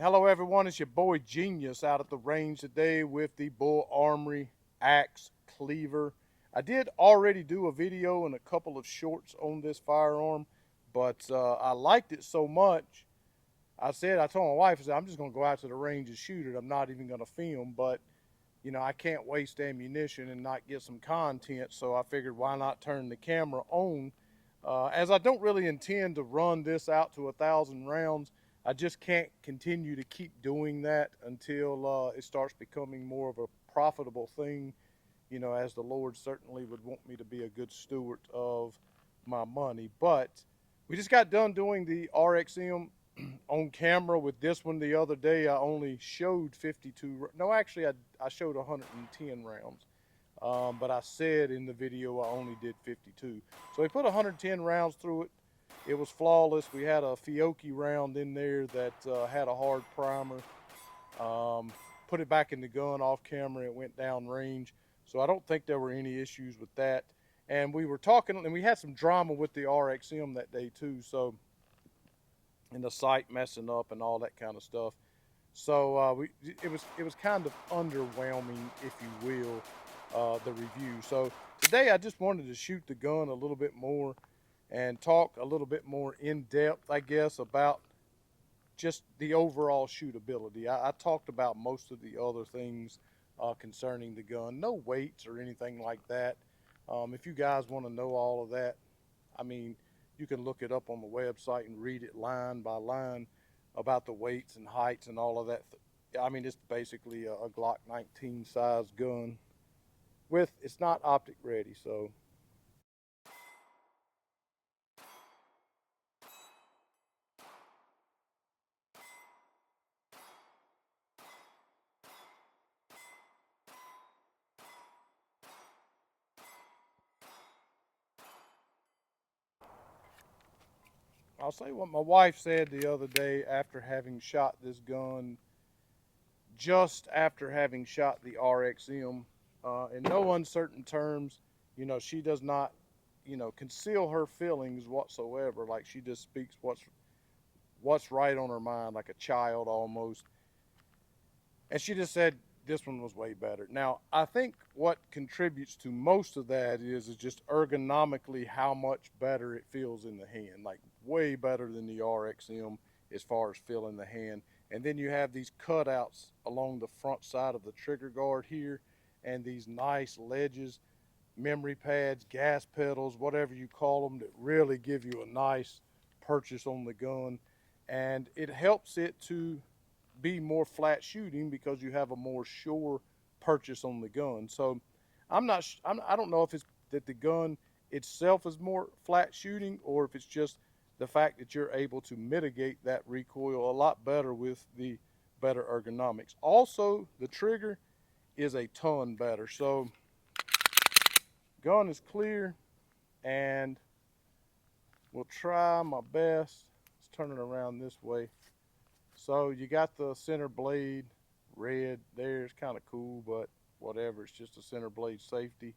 Hello everyone, it's your boy Genius out at the range today with the Bul Armory Axe Cleaver. I did already do a video and a couple of shorts on this firearm, but I liked it so much, I told my wife, I said, I'm just going to go out to the range and shoot it. I'm not even going to film, but I can't waste ammunition and not get some content, so I figured why not turn the camera on. As I don't really intend to run this out to 1,000 rounds, I just can't continue to keep doing that until it starts becoming more of a profitable thing, as the Lord certainly would want me to be a good steward of my money. But we just got done doing the RXM on camera with this one the other day. I only showed 52, no, actually I showed 110 rounds. But I said in the video I only did 52. So we put 110 rounds through it. It was flawless. We had a Fiocchi round in there that had a hard primer. Put it back in the gun off camera. It went down range. So I don't think there were any issues with that. And we were talking, and we had some drama with the RXM that day too. So, and the sight messing up and all that kind of stuff. So it was kind of underwhelming, if you will, the review. So today I just wanted to shoot the gun a little bit more and talk a little bit more in depth, I guess, about just the overall shootability. I talked about most of the other things concerning the gun. No weights or anything like that. If you guys want to know all of that, I mean, you can look it up on the website and read it line by line about the weights and heights and all of that. I mean, it's basically a Glock 19 size gun it's not optic ready, so. I'll say what my wife said the other day after having shot this gun, just after having shot the RXM. In no uncertain terms, she does not, conceal her feelings whatsoever. Like, she just speaks what's right on her mind, like a child almost. And she just said this one was way better. Now, I think what contributes to most of that is just ergonomically how much better it feels in the hand. Like, way better than the RXM as far as feel in the hand. And then you have these cutouts along the front side of the trigger guard here, and these nice ledges, memory pads, gas pedals, whatever you call them, that really give you a nice purchase on the gun. And it helps it to be more flat shooting because you have a more sure purchase on the gun. So I don't know if it's that the gun itself is more flat shooting, or if it's just the fact that you're able to mitigate that recoil a lot better with the better ergonomics. Also, the trigger is a ton better. So gun is clear, and we'll try my best. Let's turn it around this way. So you got the center blade red there. It's kind of cool, but whatever. It's just a center blade safety.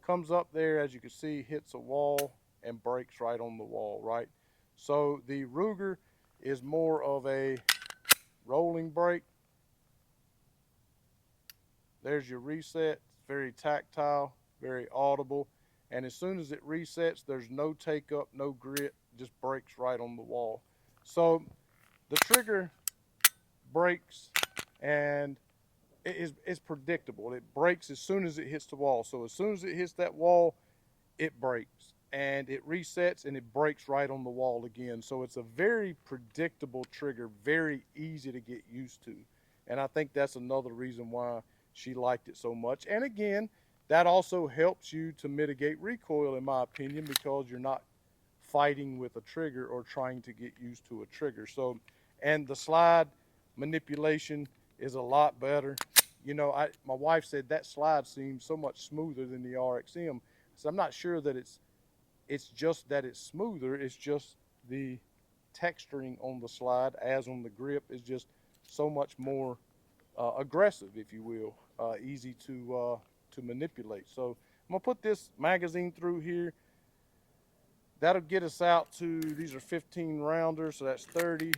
Comes up there, as you can see, hits a wall and breaks right on the wall, right? So the Ruger is more of a rolling break. There's your reset. It's very tactile, very audible. And as soon as it resets, there's no take up, no grit, just breaks right on the wall. So the trigger breaks, and it's predictable. It breaks as soon as it hits the wall. So as soon as it hits that wall, it breaks, and it resets, and it breaks right on the wall again. So it's a very predictable trigger, very easy to get used to. And I think that's another reason why she liked it so much. And again, that also helps you to mitigate recoil, in my opinion, because you're not fighting with a trigger or trying to get used to a trigger. So, and the slide manipulation is a lot better. My wife said that slide seems so much smoother than the RXM. So I'm not sure that it's just that it's smoother. It's just the texturing on the slide, as on the grip, is just so much more aggressive, if you will, easy to manipulate. So I'm gonna put this magazine through here. That'll get us out to, these are 15 rounders, so that's 30.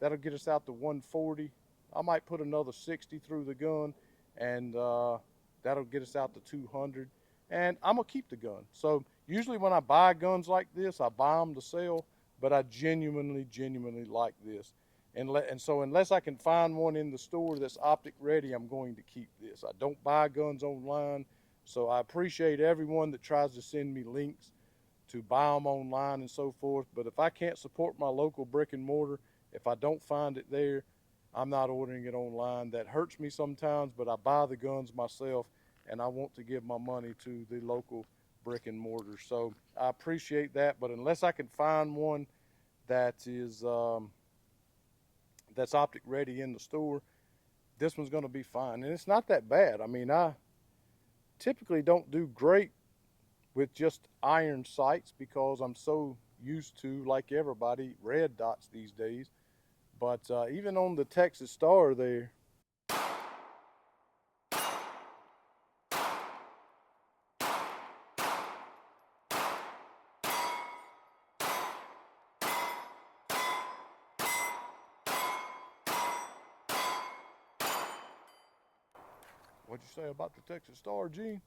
That'll get us out to 140. I might put another 60 through the gun, and that'll get us out to 200. And I'm gonna keep the gun. So usually when I buy guns like this, I buy them to sell, but I genuinely like this. And so unless I can find one in the store that's optic ready, I'm going to keep this. I don't buy guns online, so I appreciate everyone that tries to send me links to buy them online and so forth. But if I can't support my local brick and mortar, if I don't find it there, I'm not ordering it online. That hurts me sometimes, but I buy the guns myself, and I want to give my money to the local brick and mortar. So I appreciate that, but unless I can find one that is that's optic ready in the store, this one's going to be fine. And it's not that bad. I mean, I typically don't do great with just iron sights because I'm so used to, like everybody, red dots these days. But even on the Texas Star there, what'd you say about the Texas Star, Gene?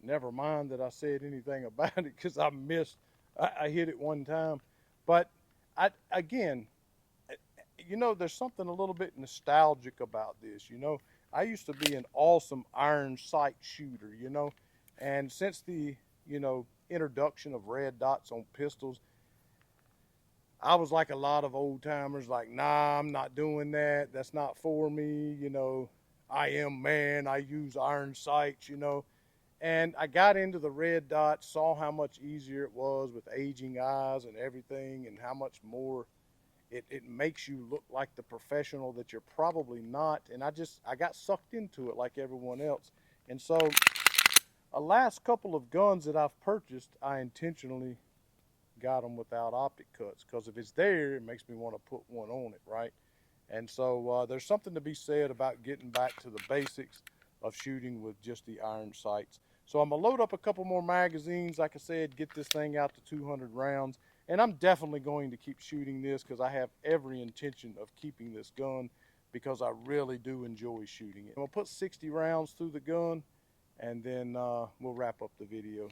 Never mind that I said anything about it because I hit it one time. But again, you know, there's something a little bit nostalgic about this. You know, I used to be an awesome iron sight shooter, you know, and since the, you know, introduction of red dots on pistols, I was like a lot of old timers, like, nah, I'm not doing that. That's not for me. You know, I am man. I use iron sights, you know. And I got into the red dot, saw how much easier it was with aging eyes and everything, and how much more it makes you look like the professional that you're probably not. And I got sucked into it like everyone else. And so the last couple of guns that I've purchased, I intentionally got them without optic cuts, because if it's there, it makes me want to put one on it, right? And so there's something to be said about getting back to the basics of shooting with just the iron sights. So I'm gonna load up a couple more magazines, like I said, get this thing out to 200 rounds. And I'm definitely going to keep shooting this because I have every intention of keeping this gun because I really do enjoy shooting it. I'm gonna put 60 rounds through the gun, and then we'll wrap up the video.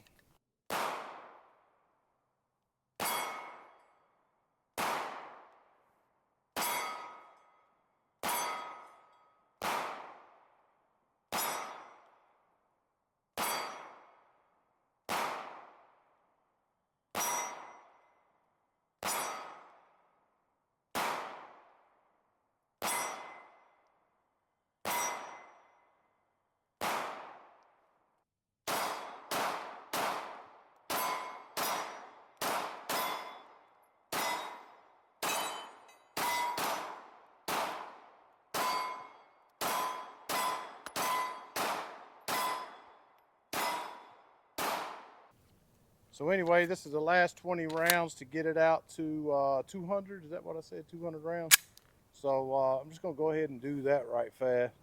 So anyway, this is the last 20 rounds to get it out to 200. Is that what I said? 200 rounds. So I'm just gonna go ahead and do that right fast.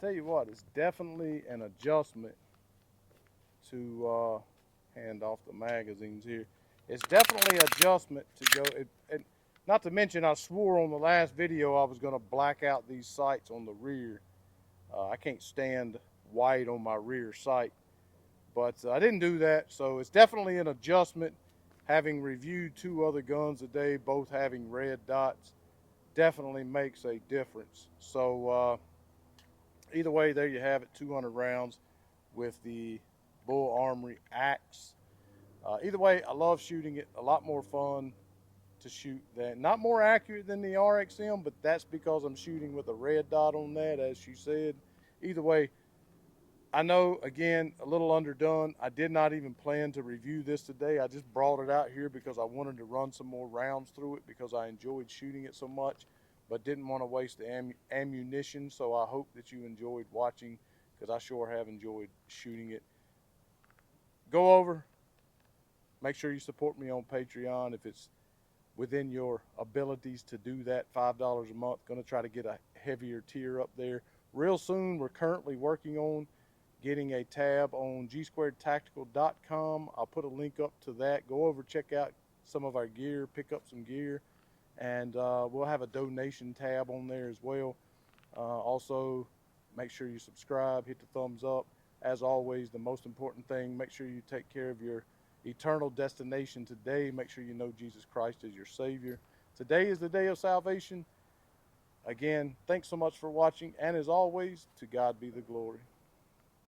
Tell you what, it's definitely an adjustment to hand off the magazines here. It's definitely an adjustment to go, not to mention I swore on the last video I was gonna black out these sights on the rear. I can't stand white on my rear sight, but I didn't do that. So it's definitely an adjustment. Having reviewed 2 other guns a day, both having red dots, definitely makes a difference. So either way, there you have it, 200 rounds with the Bul Armory Axe. Either way, I love shooting it. A lot more fun to shoot than, not more accurate than the RXM, but that's because I'm shooting with a red dot on that, as she said. Either way, I know, again, a little underdone. I did not even plan to review this today. I just brought it out here because I wanted to run some more rounds through it because I enjoyed shooting it so much, but didn't want to waste the ammunition. So I hope that you enjoyed watching, because I sure have enjoyed shooting it. Go over, make sure you support me on Patreon if it's within your abilities to do that. $5 a month. Going to try to get a heavier tier up there real soon. We're currently working on getting a tab on gsquaredtactical.com. I'll put a link up to that. Go over, check out some of our gear, pick up some gear, and we'll have a donation tab on there as well. Also, make sure you subscribe, hit the thumbs up. As always, the most important thing, make sure you take care of your eternal destination today. Make sure you know Jesus Christ is your Savior. Today is the day of salvation. Again, thanks so much for watching, and as always, to God be the glory.